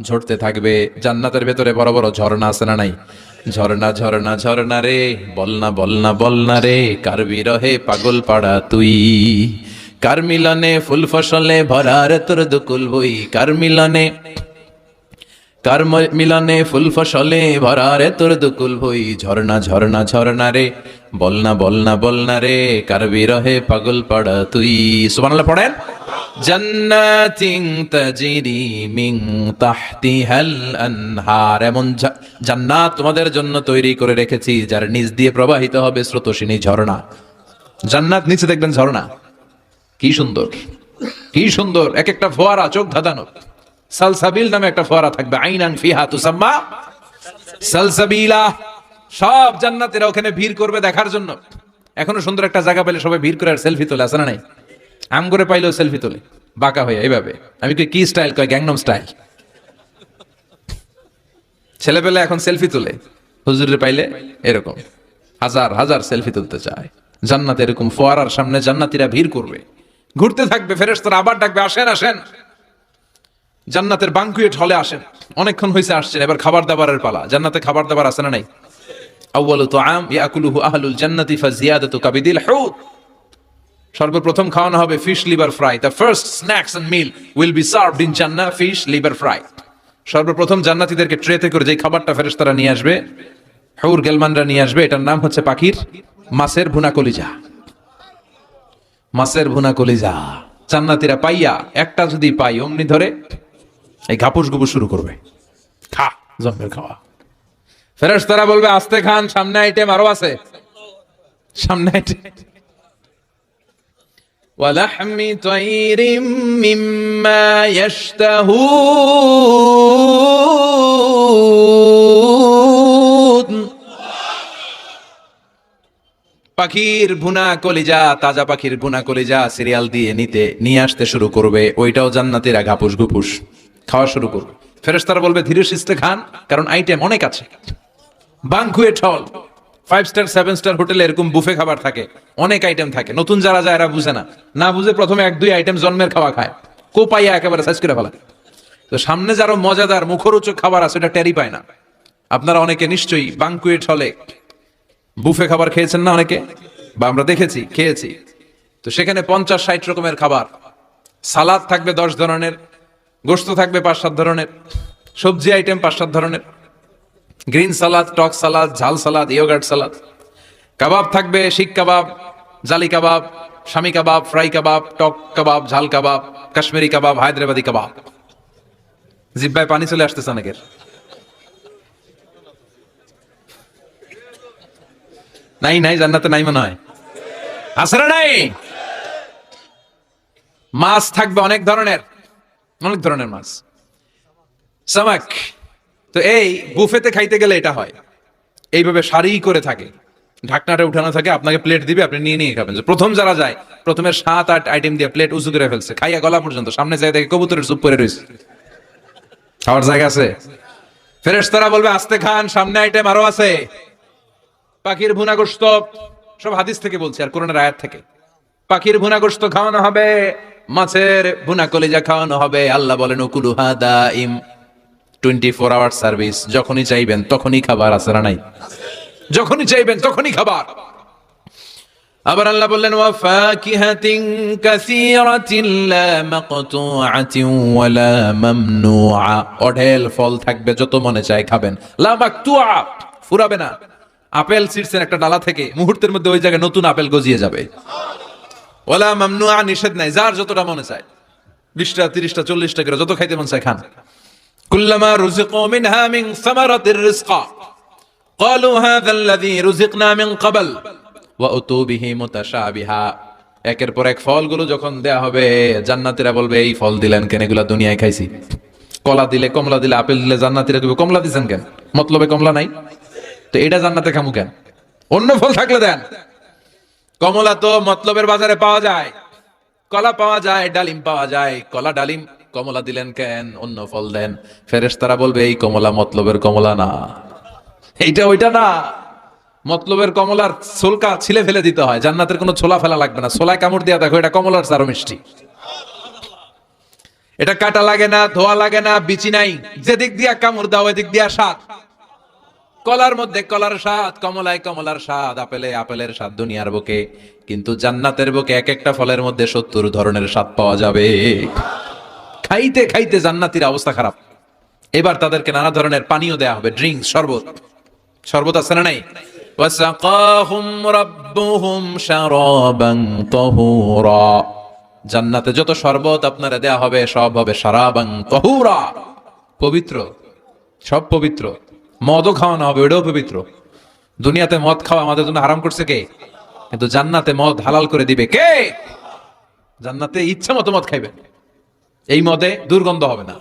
ঝরতে থাকবে। জান্নাতের ভেতরে বড় বড় ঝর্ণা আছে না নাই? ঝর্ণা ঝর্ণা ঝর্ণা রে, বলনা বলনা বলনা রে, কার বিরহে পাগল পাড়া তুই, কার মিলনে ফুল ফসলে ভরা রে তোর দুকুল বই, কার মিলনে ফুল ফসলে ভরা রে তোর দুকুল বই, ঝর্ণা ঝর্ণা ঝর্ণা রে, বলনা বলনা বলনা রে, কার বিরহে পাগল পাড়া তুই। সুবহানাল্লাহ পড়েন। জান্নাতিন তাজরি মিন তাহতিহাল আনহার, এমন জান্নাত তোমাদের জন্য তৈরি করে রেখেছি যার নিচ দিয়ে প্রবাহিত হবে স্রোতস্বিনী ঝর্ণা। জান্নাত নিচে দেখবেন ঝর্ণা, কি সুন্দর কি সুন্দর, এক একটা ফোয়ারা চোখ ধাঁধানো। সালসাবিল নামে একটা ফোয়ারা থাকবে, আইনান ফিহা তুসাম্মা সালসাবিলা। সব জান্নাতীরা ওখানে ভিড় করবে দেখার জন্য। এখনো সুন্দর একটা জায়গা পেলে সবাই ভিড় করে আর সেলফি তোলে, আছে না নাই? আম করে পাইলেও সেলফি তোলে বাঁকা হয়ে এইভাবে। আমি কি স্টাইল কয়? Gangnam style. ছেলে পেলে এখন সেলফি তোলে, হুজুরের পাইলে এরকম হাজার হাজার সেলফি তুলতে চায়। জান্নাতে এরকম ফোয়ারার সামনে জান্নাতীরা ভিড় করবে, ঘুরতে থাকবে, ফেরেশতারা আবার ডাকবে, আসেন আসেন জান্নাতের বানকুয়েট হলে আসেন। অনেকক্ষণ হয়েছে আসছেন, এবার খাবার দাবারের পালা। জান্নাতে খাবার দাবার আছে না নাই? আউয়ালু তুআম ইয়াকুলুহু আহলুল জান্নাতি ফাজিয়াদাতু কাবিদিল হুত, সর্বপ্রথম খাওয়ানো হবে fish liver fry. The first snacks and meal will be served in জান্নাহ, ফিশ লিভার ফ্রাই। সর্বপ্রথম জান্নাতীদেরকে ট্রেতে করে যে খাবারটা ফেরেশতারা নিয়ে আসবে, হুর গেলমানরা নিয়ে আসবে, এটার নাম হচ্ছে পাখির মাছের ভুনা কলিজা। মাছের ভুনা কলিজা জান্নাতীরা পাইয়া একটা যদি পাই অমনি ধরে এই ঘাপুস গুপুস শুরু করবে, খা জম্মের খাওয়া। ফেরেশতারা বলবে আস্তে খান, সামনে আইটেম আরো আছে, সামনে আইটেম। ওয়ালাহমি তাইরিম মিম্মা ইয়াশতাহুন, পাখির ভুনা কলিজা, তাজা পাখির ভুনা কলিজা সিরিয়াল দিয়ে নিয়ে আসতে শুরু করবে। ওইটাও জান্নাতীরা ঘাপুস গুপুস খাওয়া শুরু করবে। ফেরেশতারা বলবে ধীরে সুস্থে খান, কারণ আইটেম অনেক আছে। বানকুয়েট হল, 5 স্টার 7 স্টার হোটেলে এরকম বুফে খাবার থাকে, অনেক আইটেম থাকে। নতুন যারা যায় এরা বুঝে না বুঝে প্রথমে 1-2 আইটেম জন্মের খাওয়া খায়, পাইয়া একেবারে সাইজ করে ফেলা। তো সামনে যারা মজাদার মুখরোচক খাবার আছে এটা টেরি পায় না। আপনারা অনেকে নিশ্চয়ই বানকুয়েট হলে বুফে খাবার খেয়েছেন না অনেকে, বা আমরা দেখেছি খেয়েছি। তো সেখানে 50-60 রকমের খাবার, সালাদ থাকবে 10 ধরনের, গোশত থাকবে 5-7 ধরনের, সবজি আইটেম 5-7 ধরনের, গ্রিন সালাদ, টক সালাদ, ঝাল সালাদ, ইয়োগার্ট সালাদ, কাবাব থাকবে, শিক কাবাব, জালি কাবাব, শামি কাবাব, ফ্রাই কাবাব, টক কাবাব, ঝাল কাবাব, কাশ্মীরি কাবাব, হায়দ্রাবাদি কাবাব। জিহ্বায় পানি চলে আসতেছে অনেকের। নাই জান্নাতে নাই মনে হয়, আছে না নাই? মাছ থাকবে অনেক ধরনের মাছ, সামাক। তো এই বুফেতে খাইতে গেলে এটা হয়, এইভাবে সারি করে থাকে, ঢাকনাটা উঠানো থাকে, আপনাকে প্লেট দিবে, আপনি নিয়ে খাবেন। প্রথম যারা যায় প্রথমে 7-8 আইটেম দিয়ে প্লেট উঁচু করে ফেলছে, খাইয়া গলা পর্যন্ত, সামনে যায় দেখে কবুতরের চুপ করে রয়েছে, খাওয়ার জায়গা আছে। ফেরেশতারা বলবে আস্তে খান, সামনে আইটেম আরো আছে। পাখির ভুনা গোশত, সব হাদিস থেকে বলছে আর কোরআনের আয়াত থেকে। পাখির ভুনা গোশত খাওয়ানো হবে, মাছের ভুনা কলিজা খাওয়ানো হবে। আল্লাহ বলেন উকুলুহা দাইম, 24 আওয়ার সার্ভিস, যখনই চাইবেন তখনই খাবার, আছে না নাই? যখনই চাইবেন তখনই খাবার। আবার আল্লাহ বললেন ওয়া ফাকিহাতিন কাসীরাতিন লা মাকতুআতিন ওয়া লা মামনুআ, অঢেল ফল থাকবে, যত মনে চায় খাবেন। লা মাকতুআ, ফুরাবে না। আপেল ছিঁড়ছেন একটা ডালা থেকে, মুহূর্তের মধ্যে ওই জায়গায় নতুন আপেল গজিয়ে যাবে। ওয়া লা মামনুআ, নিষেধ নাই, যার যতটা মনে চায়, 20টা 30টা 40টা করে যত খাইতে মন চায় খান। কুল্লামা রুজিকু মিনহা মিন সামারাতির রিজকা ক্বালু হাযা আল্লাযী রুজিকনা মিন ক্বাবল ওয়া উতু বিহি মুতাশাবিহা, একের পর এক ফলগুলো যখন দেয়া হবে, জান্নাতীরা বলবে এই ফল দিলেন কেন, এগুলা দুনিয়ায় খাইছি। কলা দিলে, কমলা দিলে, আপেল দিলে জান্নাতীরা কইবে কমলা দিছেন কেন? মতলবে কমলা নাই, তো এটা জান্নাতে খামু কেন? অন্য ফল থাকলে দেন। কমলা তো মতলবের বাজারে পাওয়া যায়, কলা পাওয়া যায়, ডালিম পাওয়া যায়, কলা ডালিম কমলা দিলেন কেন? অন্য ফল দেন। ফেরেশতারা বলবে এই কমলা মতলবের কমলা না, এইটা ওইটা না। মতলবের কমলার ছোলকা ছিলে ফেলে দিতে হয়, জান্নাতের কোনো ছোলা ফেলা লাগবে না। ছোলায় কামড় দিয়া দেখো, এটা কমলার চারো মিষ্টি। এটা কাটা লাগে না, ধোয়া লাগে না, বিচি নাই, যেদিক দিয়া কামড় দাও এদিক দিয়া স্বাদ। কলার মধ্যে কলার স্বাদ, কমলায় কমলার স্বাদ, আপেলে আপেলের স্বাদ দুনিয়ার বুকে, কিন্তু জান্নাতের বুকে এক একটা ফলের মধ্যে 70 ধরনের স্বাদ পাওয়া যাবে। খাইতে খাইতে জান্নাতীর অবস্থা খারাপ। এবার তাদেরকে নানা ধরনের পানীয় দেয়া হবে, ড্রিঙ্কস, শরবত। শরবত আছে না নাই? ওয়াসাকাহুম রাব্বুহুম শারাবান তাহুরা। জান্নাতে যত শরবত আপনারা দেয়া হবে সব হবে শারাবান তাহুরা, পবিত্র, সব পবিত্র। মদও খাওয়ানো হবে, ওটাও পবিত্র। দুনিয়াতে মদ খাওয়া আমাদের জন্য হারাম করছে কে? কিন্তু জান্নাতে মদ হালাল করে দিবে কে? জান্নাতে ইচ্ছা মতো মদ খাইবেন, এই মদে দুর্গন্ধ হবে না,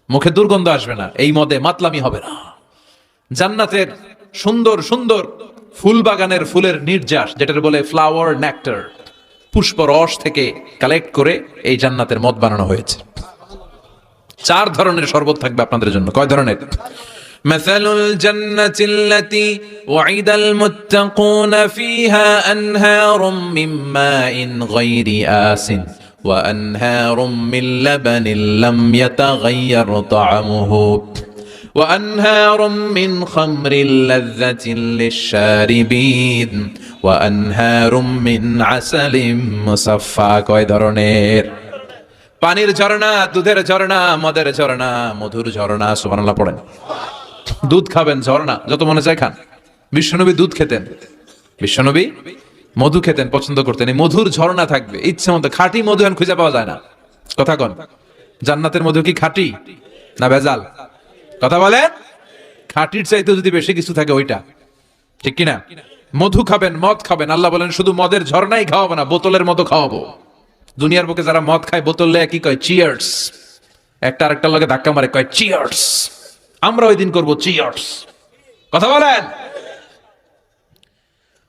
মুখে দুর্গন্ধ আসবে না, এই মদে মাতলামি হবে না। জান্নাতের সুন্দর সুন্দর ফুল বাগানের ফুলের নির্যাস, যেটার বলে ফ্লাওয়ার নেক্টার, পুষ্প রস থেকে কালেক্ট করে এই জান্নাতের মদ বানানো হয়েছে। 4 ধরনের শরবত থাকবে আপনাদের জন্য। কয় ধরনের? مثل الجنة التي وعد المتقون فيها أنهار من ماء غير آسن وأنهار من لبن لم يتغير طعمه وأنهار من خمر لذة للشاربين وأنهار من عسل مصفى। কয় ধরনের? পানির ঝর্ণা, দুধের ঝর্ণা, মদের ঝর্ণা, মধুর ঝর্ণা। সুবহানাল্লাহ পড়েন। দুধ খাবেন, ঝর্ণা যত মনে চায় খান। বিশ্বনবী দুধ খেতেন, বিশ্বনবী মধু খেতেন, পছন্দ করতেন। এই মধুর ঝর্ণা থাকবে ইচ্ছে মতো। খাঁটি মধু এখন খুঁজে পাওয়া যায় না। কথা কন, জান্নাতের মধু কি খাঁটি না ভেজাল? কথা বলেন। খাঁটির চাইতে যদি বেশি কিছু থাকে ওইটা, ঠিক কিনা? মধু খাবেন, মদ খাবেন। আল্লাহ বলেন শুধু মদের ঝর্ণাই খাওয়াবো না, বোতলের মতো খাওয়াবো। দুনিয়ার বুকে যারা মদ খায় বোতল লেয়া কি কয়? চিয়ার্স। একটা আরেকটার লগে ধাক্কা মারে, কয় চিয়ার্স। আমরা ওই দিন করবো চিয়ার্স। কথা বলেন।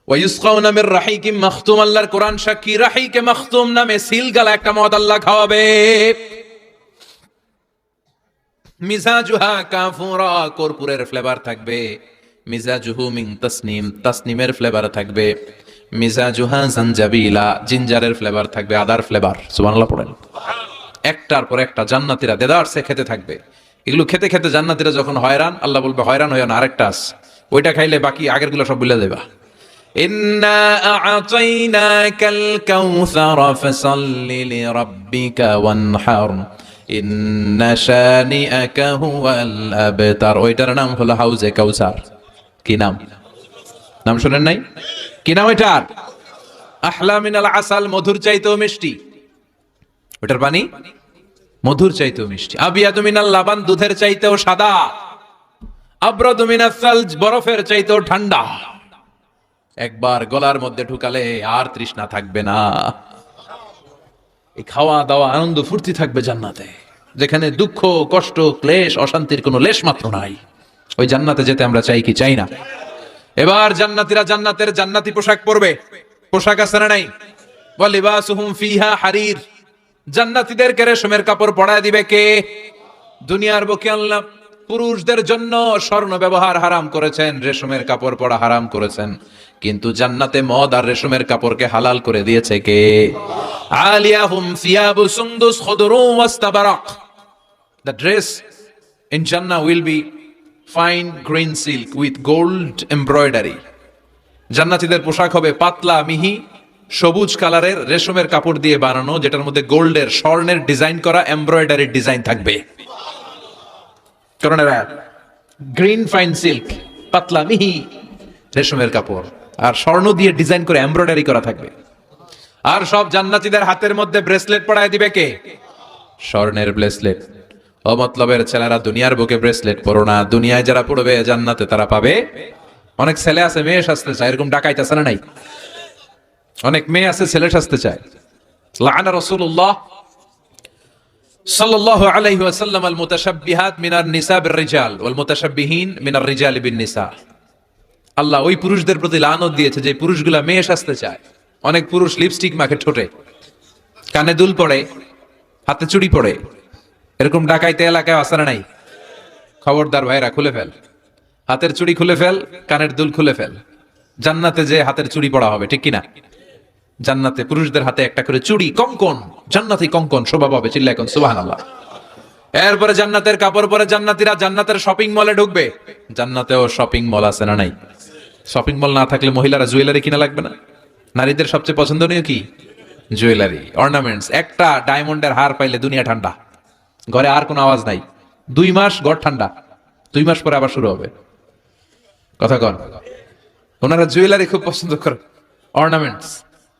ওয়ায়ুসকাউনা মির রাহিকিম মাখতুম। আল্লাহর কোরআন সাক্ষী, রাহিকে মাখতুম নামে সিল গালা একটা মদ আল্লাহ খাওয়াবে। মিজাজুহা কাফুরা, কর্পূরের ফ্লেভার থাকবে। মিজাজুহু মিন তাসনিম, তাসনিমের ফ্লেভার থাকবে। মিজাজুহা জানজাবিলা, জিঞ্জারের ফ্লেভার থাকবে, আদার ফ্লেভার। সুবহানাল্লাহ পড়েন। একটার পর একটা জান্নাতীরা দেদারসে খেতে থাকবে। এগুলো খেতে খেতে জান্নাতীরা যখন হয়রান, আল্লাহ বলবে হয়রান হইও না, আরেকটা আছে, ওইটা খাইলে বাকি আগের গুলো সব ভুলে যাবা। ইন্না আ'তাইনাকাল কাউসার ফাসাল্লি লিরাব্বিকা ওয়ানহার ইন্না শানিআকা হুয়াল আবতার। ওইটার নাম হলো হাউজে কাউসার। কি নাম? নাম শুনেন নাই? কি নাম এটার? আহলা মিনাল আসাল, মধুর চাইতেও মিষ্টি। ওটার পানি মধুর চাইতেও মিষ্টি। আবিয়াদু মিনাল লাবান, দুধের চাইতেও সাদা। আবরাদু মিনাস সালজ, বরফের চাইতেও ঠান্ডা। একবার গলার মধ্যে ঢুকালে আর তৃষ্ণা থাকবে না। এই খাওয়া দাওয়া আনন্দ ফুর্তি থাকবে জান্নাতে, যেখানে দুঃখ, কষ্ট, ক্লেশ, অশান্তির কোনো লেশ মাত্র নাই। ওই জান্নাতে যেতে আমরা চাই কি চাই না? এবার জান্নাতীরা জান্নাতের জান্নাতি পোশাক পরবে। পোশাক আছে না নাই? ওয়ালিবাসুহুম ফিহা হারির। জান্নাতীদেরকে রেশমের কাপড় পরায় দিবে কে? দুনিয়ার বুকে আল্লাহ পুরুষদের জন্য স্বর্ণ ব্যবহার হারাম করেছেন, রেশমের কাপড় পরা হারাম করেছেন, কিন্তু জান্নাতে মদ আর রেশমের কাপড়কে হালাল করে দিয়েছে কে? আলিয়াহুম সিয়াবু সুন্দুস খুদরু ওয়াস্তাবারাক। The dress in Jannah will be fine green silk with gold embroidery. জান্নাতীদের পোশাক হবে পাতলা মিহি সবুজ কালারের রেশমের কাপড় দিয়ে বানানো, যেটার মধ্যে গোল্ডের, স্বর্ণের ডিজাইন করা এমব্রয়ডারির ডিজাইন থাকবে। কারণ এরা গ্রিন ফাইন সিল্ক, পাতলা মিহি রেশমের কাপড়, আর স্বর্ণ দিয়ে ডিজাইন করে এমব্রয়ডারি করা থাকবে। আর সব জান্নাতীদের হাতের মধ্যে ব্রেসলেট পরায় দিবে কে? স্বর্ণের ব্রেসলেট। ও মতলবের ছেলেরা, দুনিয়ার বুকে ব্রেসলেট পরো না, দুনিয়ায় যারা পড়বে জান্নাতে তারা পাবে। অনেক ছেলে আছে মেয়ে সাজতে চায়, এরকম ডাকাইত আছে না নাই? অনেক মেয়ে আছে ছেলে সাজতে চায়। লাআনা রাসূলুল্লাহ সাল্লাল্লাহু আলাইহি ওয়াসাল্লাম আল মুতাশাব্বিহাত মিনার নিসা বির রিজাল ওয়াল মুতাশাব্বিহিন মিনার রিজাল বিন নিসা। আল্লাহ ওই পুরুষদের প্রতি লানত দিয়েছে যে পুরুষগুলা মেয়ে সাজতে চায়। অনেক পুরুষ লিপস্টিক মাখে ঠোঁটে, কানে দুল পড়ে, হাতে চুড়ি পড়ে। এরকম ডাকাইতে এলাকায় আসার নাই? খবরদার ভাইরা, খুলে ফেল হাতের চুড়ি, খুলে ফেল কানের দুল, খুলে ফেল। জান্নাতে যে হাতের চুড়ি পড়া হবে, ঠিক কিনা? জান্নাতে পুরুষদের হাতে একটা করে চুড়ি, কঙ্কন, জান্নাতি কঙ্কন শোভা পাবে। চিল্লা এখন সুবহানাল্লাহ। এরপরে জান্নাতের কাপড় পরে জান্নাতীরা জান্নাতের শপিং মলে ঢুকবে। জান্নাতেও শপিং মল আছে না নাই? শপিং মল না থাকলে মহিলারা জুয়েলারি কিনা লাগবে না? নারীদের সবচেয়ে পছন্দনীয় কি? Jewellery, ornaments. একটা ডায়মন্ডের হার পাইলে দুনিয়া ঠান্ডা, ঘরে আর কোনো আওয়াজ নাই। 2 মাস ঘর ঠান্ডা, 2 মাস পরে আবার শুরু হবে। কথা কন। ওনারা জুয়েলারি খুব পছন্দ করে, অর্নামেন্টস,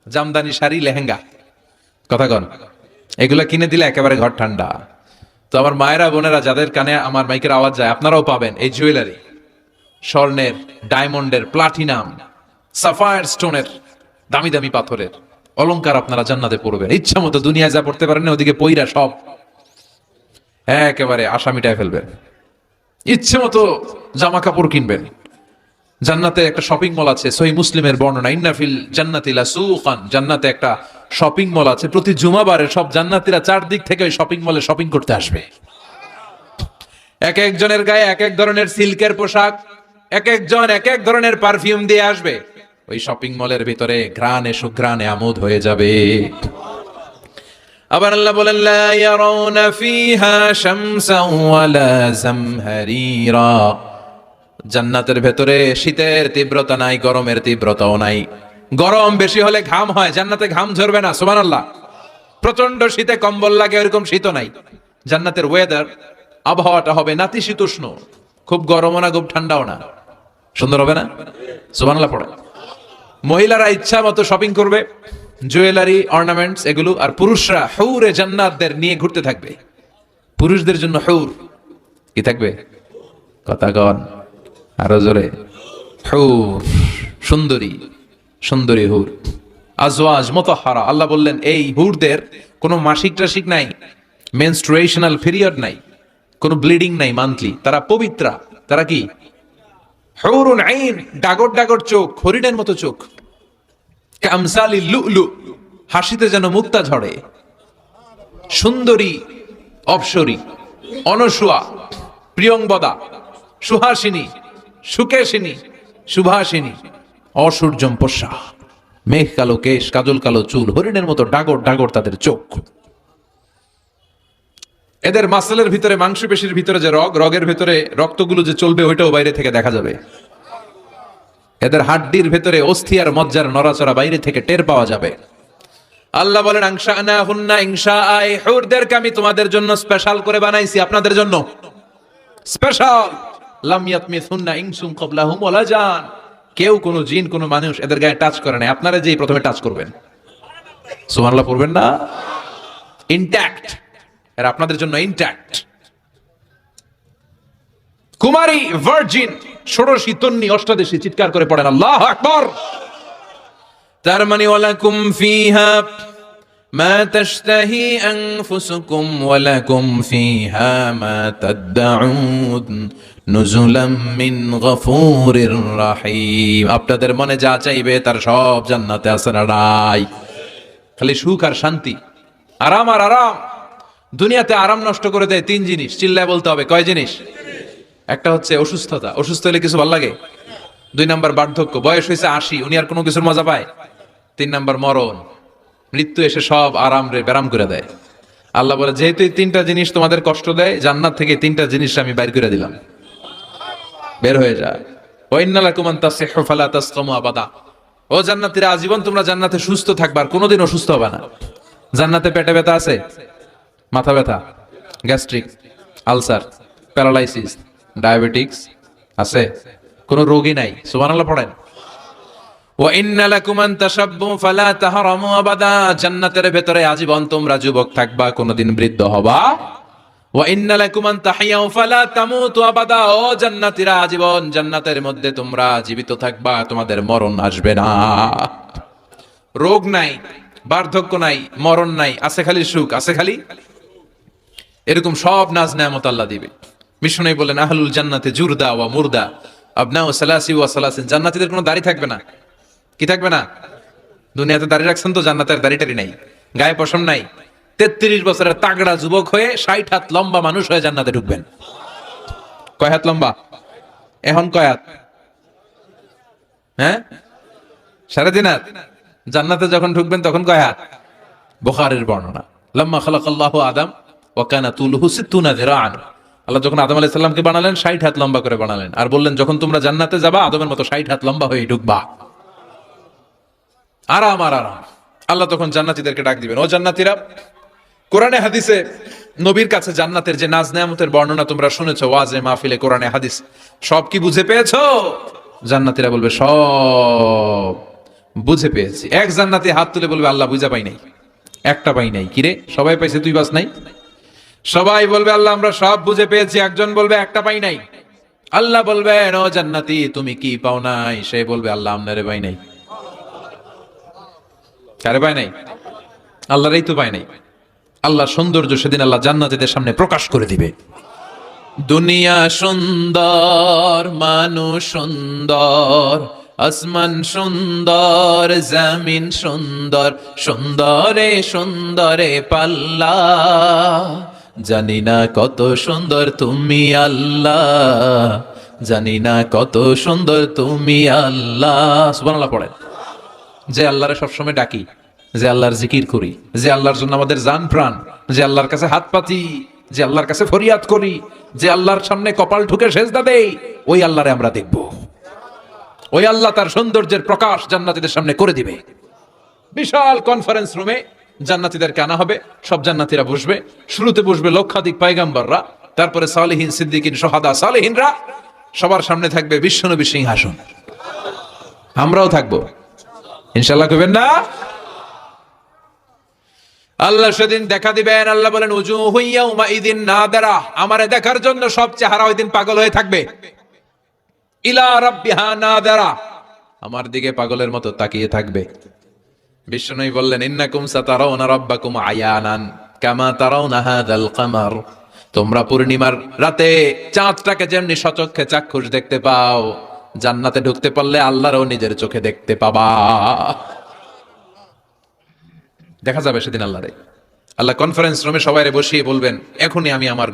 জামদানি শাড়ি, লেহেঙ্গা। কথা কন। এগুলা কিনে দিলে একেবারে ঘর ঠান্ডা। তো আমার মায়েরা, বোনেরা, যাদের কানে আমার মাইকের আওয়াজ যায়, আপনারাও পাবেন এই জুয়েলারি। স্বর্ণের, ডায়মন্ডের, প্লাটিনাম, সাফায়ার স্টোনের, দামি দামি পাথরের অলংকার আপনারা জান্নাতে পড়বেন। ইচ্ছা মতো দুনিয়ায় যা পড়তে পারেন ওদিকে পইরা সব একেবারে আশা মিটায় ফেলবেন। ইচ্ছে মতো জামা কাপড় কিনবেন। জান্নাতে একটা শপিং মল আছে, সহিহ মুসলিমের বর্ণনা, ইন্না ফিল জান্নাতি লাসুকান। জান্নাতে একটা শপিং মল আছে, প্রতি জুমাবারে সব জান্নাতীরা চারদিক থেকে ওই শপিং মলে শপিং করতে আসবে। এক একজনের গায়ে এক এক ধরনের সিল্কের পোশাক, এক একজন এক এক ধরনের পারফিউম দিয়ে আসবে। ওই শপিং মলের ভিতরে ঘ্রাণে সুঘ্রাণে আমোদ হয়ে যাবে। আবার আল্লাহ বলেন, লা ইয়ারাউনা ফিহা শামসান ওয়ালা জামহারিরা। জান্নাতের ভেতরে শীতের তীব্রতা নাই, গরমের তীব্রতাও নাই। গরম বেশি হলে ঘাম হয়, জান্নাতে ঘাম ঝরবে না। সুবহানাল্লাহ। প্রচন্ড শীতে কম্বল লাগে, এরকম শীত নাই। জান্নাতের ওয়েদার, আবহাওয়াটা হবে নাতিশীতোষ্ণ, খুব গরমও না খুব ঠান্ডাও না। সুন্দর হবে না? সুবহানাল্লাহ পড়ে। মহিলারা ইচ্ছা মতো শপিং করবে, জুয়েলারি, অর্নামেন্টস এগুলো। আর পুরুষরা হুরে জান্নাতদের নিয়ে ঘুরতে থাকবে। পুরুষদের জন্য হুর কি থাকবে? কথা কন আরো জোরে। হুর, সুন্দরী, সুন্দরী হুর। আজওয়াজ মুতাহহারা। আল্লাহ বললেন এই হুরদের কোনো মাসিক টাসিক নাই, মেনস্ট্রুয়েশনাল পিরিয়ড নাই, কোনো ব্লিডিং নাই মান্থলি। তারা পবিত্রা। তারা কি? হুরুন আইন, ডাগর ডাগর চোখ, হরিণের মতো চোখ। কামসালি লুলু, হাসিতে যেন মুক্তা ঝরে। সুন্দরী, অপসরী, অনসুয়া, প্রিয়ংবদা, সুহাসিনী, সুকেশিনী, সুভাসিনী, অসূর্যম পোষা, মেঘ কালো কেশ, কাজল কালো চুল, হরিণের মতো ডাগর ডাগর তাদের চোখ। এদের মাসলের ভিতরে, মাংসপেশির ভিতরে যে রগের ভিতরে রক্তগুলো যে চলবে ওইটাও বাইরে থেকে দেখা যাবে। এদের হাড্ডির ভেতরে অস্থি আর মজ্জার নড়াচড়া বাইরে থেকে টের পাওয়া যাবে। আল্লাহ বলেন, আনশানাহুন্না ইনশাআ। এই হুরদেরকে আমি তোমাদের জন্য স্পেশাল করে বানাইছি, আপনাদের জন্য স্পেশাল। লাম ইয়াতমিসুন্না ইনসুন ক্বাবলাহুম ওয়ালা জান। কেউ কোনো জিন, কোনো মানুষ এদের গায়ে টাচ করে নাই। আপনারা যেই প্রথমে টাচ করবেন। সুবহানাল্লাহ পড়বেন না? ইনট্যাক্ট, এরা আপনাদের জন্য ইনট্যাক্ট। কুমারী, ভার্জিন, ষোড়শী, তন্নি, অষ্টাদশী। চিৎকার করে পড়েন আল্লাহু আকবার। তার মানে ওয়ালাকুম ফিহা মা তাশতাহি আনফুসুকুম ওয়ালাকুম ফিহা মা তাদউন নুজুলাম মিন গফুরির রহিম। আপনাদের মনে যা চাইবে তার সব জান্নাতে আছে না নাই? খালি সুখ আর শান্তি, আরাম আর আরাম। দুনিয়াতে আরাম নষ্ট করে দেয় 3 জিনিস। চিল্লায় বলতে হবে, কয় জিনিস? একটা হচ্ছে অসুস্থতা, অসুস্থ হলে কিছু ভালো লাগে। 2 নাম্বার বার্ধক্য, বয়স হয়েছে 80, উনি আর কোনো কিছুর মজা পায়। 3 নাম্বার মরণ, মৃত্যু এসে সব আরাম রে বেরাম করে দেয়। আল্লাহ বলে, যেহেতু এই 3টা জিনিস তোমাদের কষ্ট দেয়, জান্নাত থেকে 3টা জিনিস আমি বাইর করে দিলাম, বের হয়ে যায়। ওয়া ইন্না লাকুম আন তাসিহু ফালা তাসকামু আবাদা। ও জান্নাতীরা, আজীবন তোমরা জান্নাতে সুস্থ থাকবা, আর কোনোদিন অসুস্থ হবে না। জান্নাতে পেটে ব্যথা আছে, মাথা ব্যথা, গ্যাস্ট্রিক, আলসার, প্যারালাইসিস, ডায়াবেটিক্স আছে? কোনো রোগী নাই। সুবহানাল্লাহ পড়েন। ওয়া ইন্না লাকুম আন তাশাব্বু ফালা তাহরামু আবাদা। জান্নাতের ভেতরে আজীবন তোমরা যুবক থাকবা, কোনোদিন বৃদ্ধ হবা। ওয়া ইন্না লাকুম আন তাহইয়াউ ফালা তামুতু আবাদা। ও জান্নাতীরা, আজীবন জান্নাতের মধ্যে তোমরা জীবিত থাকবা, তোমাদের মরণ আসবে না। রোগ নাই, বার্ধক্য নাই, মরণ নাই, আছে খালি সুখ, আছে খালি এরকম সব নাজ নেয়ামত আল্লাহ দিবে। বিষ্ণু বললেন আহলুল জান্নাতে জুরদা ওয়া মুরদা আবনাউ সালাসি ওয়া সালাসিন, জান্নাতীদের কোনো দাড়ি থাকবে না। কি থাকবে না? দুনিয়াতে দাড়ি রাখছেন তো, জান্নাতের দাড়িটারি নাই, গায়ে পশম নাই। 33 বছরের তাগড়া যুবক হয়ে 60 হাত লম্বা মানুষ হয়ে জান্নাতে ঢুকবেন। কয় হাত লম্বা? এখন কয় হাত? হ্যাঁ, 3.5 হাত। জান্নাতে যখন ঢুকবেন তখন কয় হাত? বুখারীর বর্ণনা, লাম্মা খালাকাল্লাহু আদম ওয়া কানা তুলুহু 60 যিরাআন। আল্লাহ যখন আদম আলাইহিস সালামকে বানালেন 60 হাত লম্বা করে বানালেন, আর বললেন যখন তোমরা জান্নাতে যাবা আদমের মতো 60 হাত লম্বা হয়ে ঢুকবা। আরাম আর আরাম। আল্লাহ তখন জান্নাতীদেরকে ডাক দিবেন, ও জান্নাতীরা, কোরআনে হাদিসে নবীর কাছে জান্নাতের যে নাজ নেয়ামতের বর্ণনা তোমরা শুনেছো ওয়াজে মাহফিলে, কোরআনে হাদিস, সব কি বুঝে পেয়েছো? জান্নাতীরা বলবে সব বুঝে পেয়েছি। এক জান্নাতি হাত তুলে বলবে আল্লাহ বুঝা পাই নাই, একটা পাই নাই। কিরে, সবাই পাইছে, তুই বাস নাই? সবাই বলবে আল্লাহ আমরা সব বুঝে পেয়েছি। একজন বলবে একটা পাই নাই। আল্লাহ বলবেন ও জান্নাতি তুমি কি পাও নাই? সে বলবে আল্লাহ আমনারে পাই নাই। কারে পাই নাই? আল্লাহরই তো পাই নাই। আল্লাহর সৌন্দর্য সেদিন আল্লাহ জান্নাতীদের সামনে প্রকাশ করে দিবে। দুনিয়া সুন্দর, মানুষ সুন্দর, আসমান সুন্দর, জমিন সুন্দর, সুন্দরে সুন্দরে পাল্লা, জানি না কত সুন্দর তুমি আল্লাহ, জানি না কত সুন্দর তুমি আল্লাহ। সুবহানাল্লাহ পড়েন। যে আল্লাহরে সবসময় ডাকি, যে আল্লাহর জিকির করি, যে আল্লাহর জন্য আমাদের জান প্রাণ, যে আল্লাহর কাছে হাত পাতি, যে আল্লাহর কাছে ফরিয়াদ করি, যে আল্লাহর সামনে কপাল ঠুকে সেজদা দেই, ওই আল্লাহরে আমরা দেখব। ওই আল্লাহ তার সৌন্দর্যের প্রকাশ জান্নাতীদের সামনে করে দিবে। বিশাল কনফারেন্স রুমে জান্নাতীদেরকে আনা হবে, সব জান্নাতীরা বসবে। শুরুতে বসবে লক্ষাধিক পয়গম্বররা, তারপরে সালেহিন, সিদ্দিকিন, শুহাদা, সালেহিনরা। সবার সামনে থাকবে বিশ্বনবী সিংহাসন। আমরাও থাকবো ইনশাআল্লাহ, কইবেন না? আল্লাহ সেদিন দেখা দিবেন। আল্লাহ বলেন উজুহু ইয়াউমা ইযিন নাদিরা, আমারে দেখার জন্য সব চেহারা ওই দিন পাগল হয়ে থাকবে। ইলা রাব্বিহা নাদিরা, আমার দিকে পাগলের মতো তাকিয়ে থাকবে। বিষ্ণু বললেন ইন্নাকুম সাতারাউনা রাব্বাকুম আয়ানান কামা তারাউনা হাযাল কামার, তোমরা পূর্ণিমার রাতে চাঁদটাকে যেমনি সচক্ষে চাক্ষুষ দেখতে পাও, জান্নাতে ঢুকতে পারলে আল্লাহরও নিজের চোখে দেখতে পাবা। দেখা যাবে সেদিন আল্লাহরে। আল্লাহ কনফারেন্স রুমে সবাইরে বসিয়ে বলবেন এখনই আমি আমার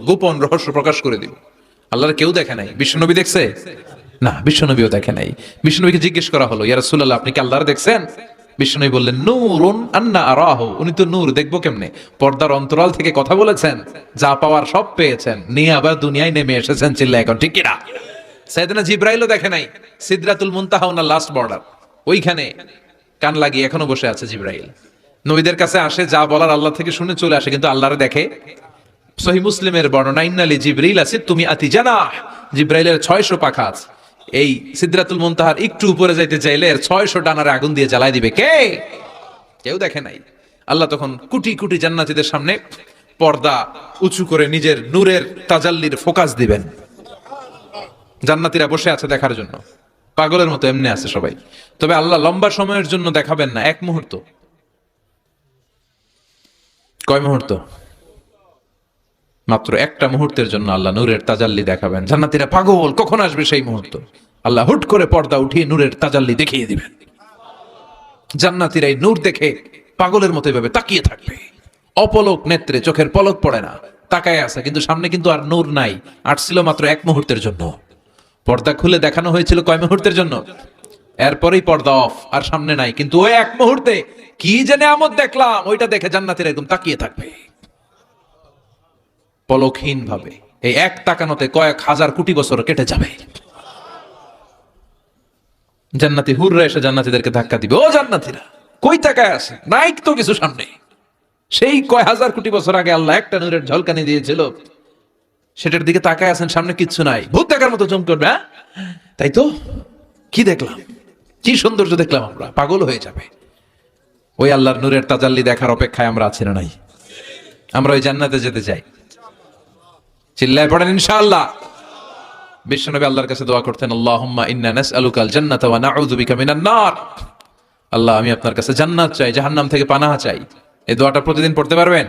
গোপন রহস্য প্রকাশ করে দিব। আল্লাহর কেউ দেখে নাই। বিশ্বনবী দেখছে না, বিশ্বনবীও দেখে নাই। বিশ্বনবীকে জিজ্ঞেস করা হলো ইয়া রাসূলুল্লাহ আপনি কি আল্লাহর দেখছেন? বিশ্বনবী বললেন নূরুন আন্না আরাহু, উনি তো নূর, দেখবো কেমনে? পর্দার অন্তরাল থেকে কথা বলেছেন, যা পাওয়ার সব পেয়েছেন, নিয়ে আবার দুনিয়ায় নেমে এসেছেন। চিল্লা এখন ঠিক কিনা? সাইয়েদনা জিবরাইলও দেখে নাই। সিদরাতুল মুনতাহা ওনার লাস্ট বর্ডার, ওইখানে কান লাগিয়ে এখনো বসে আছে জিবরাইল। নবীদের কাছে আসে, যা বলার আল্লাহ থেকে শুনে চলে আসে, কিন্তু আল্লাহরে দেখে। সহিহ মুসলিমের বর্ণনা ইন্নালি জিবরিল আছে তুমি আতি জানাহ, জিবরাইলের 600 পাখা আছে। এই সিদরাতুল মুনতাহার একটু উপরে যাইতে চাইলে 600 ডানারে আগুন দিয়ে জ্বালায় দিবে। কে? কেউ দেখে নাই। আল্লাহ তখন কোটি কোটি জান্নাতীদের সামনে পর্দা উঁচু করে নিজের নূরের তাজাল্লির ফোকাস দিবেন। জান্নাতীরা বসে আছে দেখার জন্য, পাগলের মতো এমনি আছে সবাই। তবে আল্লাহ লম্বা সময়ের জন্য দেখাবেন না, এক মুহূর্ত। কয় মুহূর্ত? মাত্র একটা মুহূর্তের জন্য আল্লাহ নূরের তাজাল্লি দেখাবেন। জান্নাতীরা পাগল, কখন আসবে সেই মুহূর্ত। আল্লাহ হুট করে পর্দা উঠিয়ে নূরের তাজাল্লি দেখিয়ে দিবেন। জান্নাতীরা এই নূর দেখে পাগলের মতো এভাবে তাকিয়ে থাকবে, অপলক নেত্রে, চোখের পলক পড়ে না, তাকায় আছে। কিন্তু সামনে কিন্তু আর নূর নাই, আসছিল মাত্র এক মুহূর্তের জন্য। পর্দা খুলে দেখানো হয়েছিল কয় মুহূর্তের জন্য, এরপরেই পর্দা অফ, আর সামনে নাই। কিন্তু ওই এক মুহূর্তে কি যে নিয়ামত দেখলাম, ওইটা দেখে জান্নাতীরা একদম তাকিয়ে থাকবে পলকহীন ভাবে। এই এক তাকানোতে কয়েক হাজার কোটি বছর কেটে যাবে। জান্নাতি হুররা এসে জান্নাতীদেরকে ধাক্কা দিবে, ও জান্নাতীরা কই তাকায় আছে? নাই তো কিছু সামনে। সেই কয় হাজার কোটি বছর আগে আল্লাহ একটা নূরের ঝলকানি দিয়েছিল, সেটার দিকে তাকায় আছেন, সামনে কিচ্ছু নাই। ভূত দেখার মতো চমকে উঠবে। তাই তো, কি দেখলাম, কি সৌন্দর্য দেখলাম, আমরা পাগল হয়ে যাবে। ওই আল্লাহর নূরের তাজাল্লি দেখার অপেক্ষায় আমরা আছি না নাই? আমরা ওই জান্নাতে যেতে চাই। চিল্লায় পড়েন ইনশাআল্লাহ। বিশ্বনবী আল্লাহর কাছে দোয়া করতেন, আল্লাহুম্মা ইন্না নাসআলুকাল জান্নাতা ওয়া নাউযু বিকা মিনান নার। আল্লাহ আমি আপনার কাছে জান্নাত চাই, জাহান্নাম থেকে পানাহ চাই। এই দোয়াটা প্রতিদিন পড়তে পারবেন?